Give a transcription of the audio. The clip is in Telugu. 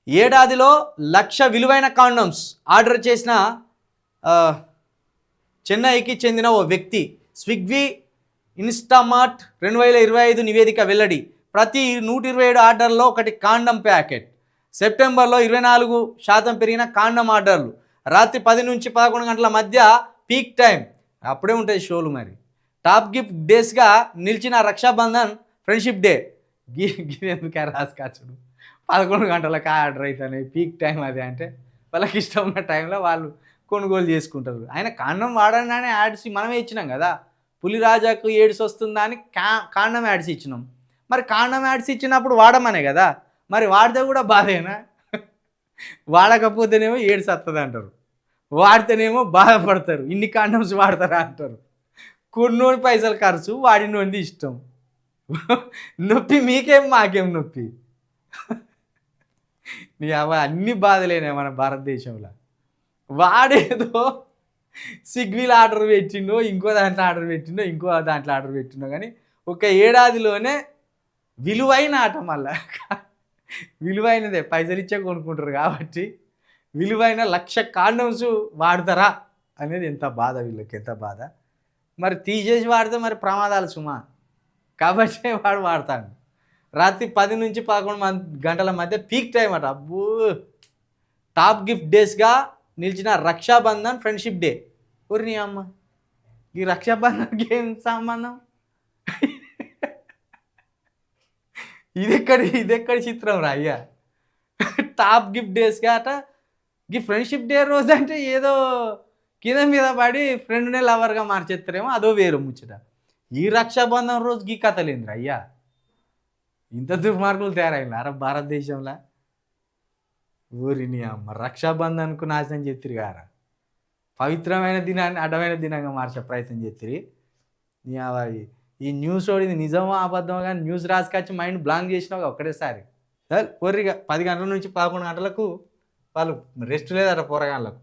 ఏడాదిలో 1,00,000 విలువైన కాండమ్స్ ఆర్డర్ చేసిన చెన్నైకి చెందిన ఓ వ్యక్తి. స్విగ్గీ ఇన్స్టామార్ట్ 2025 నివేదిక వెల్లడి. ప్రతి 127 ఆర్డర్లో ఒకటి కాండం ప్యాకెట్. సెప్టెంబర్లో 24% పెరిగిన కాండం ఆర్డర్లు. రాత్రి 10 నుంచి 11 గంటల మధ్య పీక్ టైం. అప్పుడే ఉంటాయి షోలు. మరి టాప్ గిఫ్ట్ డేస్గా నిలిచిన రక్షాబంధన్, ఫ్రెండ్షిప్ డే. ఎందుకు రాసుకాచుడు 11 గంటలకు ఆర్డర్ అవుతాయి, పీక్ టైం అది. అంటే వాళ్ళకి ఇష్టం ఉన్న టైంలో వాళ్ళు కొనుగోలు చేసుకుంటారు. ఆయన కాండం వాడని యాడ్స్ మనమే ఇచ్చినాం కదా. పులిరాజాకు ఎయిడ్స్ వస్తుందా అని కాండం యాడ్స్ ఇచ్చినాం. మరి కాండం యాడ్స్ ఇచ్చినప్పుడు వాడమనే కదా. మరి వాడితే కూడా బాధేనా? వాడకపోతేనేమో ఎయిడ్స్ వస్తుంది అంటారు, వాడితేనేమో బాధపడతారు. ఇన్ని కాండమ్స్ వాడతారా అంటారు. కొన్నోడి పైసలు ఖర్చు, వాడినోంది ఇష్టం. నొప్పి మీకేం, మాకేం నొప్పి? నీ అన్ని బాధలేనే మన భారతదేశంలో. వాడేదో స్విగ్గీలో ఆర్డర్ పెట్టిండో, ఇంకో దాంట్లో ఆర్డర్ పెట్టిండో, ఇంకో దాంట్లో ఆర్డర్ పెట్టిండో, కానీ ఒక ఏడాదిలోనే విలువైన ఆట. మళ్ళా విలువైనదే, పైసలు ఇచ్చే కొనుక్కుంటారు కాబట్టి విలువైన 1,00,000 కాండమ్స్ వాడతారా అనేది ఎంత బాధ వీళ్ళకి, ఎంత బాధ. మరి తీసేసి వాడితే మరి ప్రమాదాలు సుమా. కాబట్టి వాడు వాడతాడు. రాత్రి 10 నుంచి 11 గంటల మధ్య పీక్ టైం అట. అబ్బో, టాప్ గిఫ్ట్ డేస్గా నిలిచిన రక్షాబంధన్, ఫ్రెండ్షిప్ డే. ఊరి నీ అమ్మ, ఈ రక్షాబంధన్కి ఏం సంబంధం? ఇదెక్కడి చిత్రం రా అయ్యా. టాప్ గిఫ్ట్ డేస్గా అట. ఈ ఫ్రెండ్షిప్ డే రోజు అంటే ఏదో కింద మీద పడి ఫ్రెండ్నే లవర్గా మార్చేస్తారేమో, అదో వేరు ముచ్చట. ఈ రక్షాబంధన్ రోజుకి ఈ కథలేంద్ర అయ్యా. ఇంత దుర్మార్గులు తయారైనారా భారతదేశంలో? ఊరిని అమ్మ, రక్షాబంధన్కు నాశనం చేతిరి గారా. పవిత్రమైన దినాన్ని అడ్డమైన దినంగా మార్చే ప్రయత్నం చేతిరి. ఈ న్యూస్ ఇది నిజమో అబద్ధమో కానీ న్యూస్ రాసుకొచ్చి మైండ్ బ్లాంక్ చేసినావు ఒక్కటేసారి. కోర్రిగా 10 గంటల నుంచి 11 గంటలకు వాళ్ళు రెస్ట్ లేదట పోరగాళ్ళకు.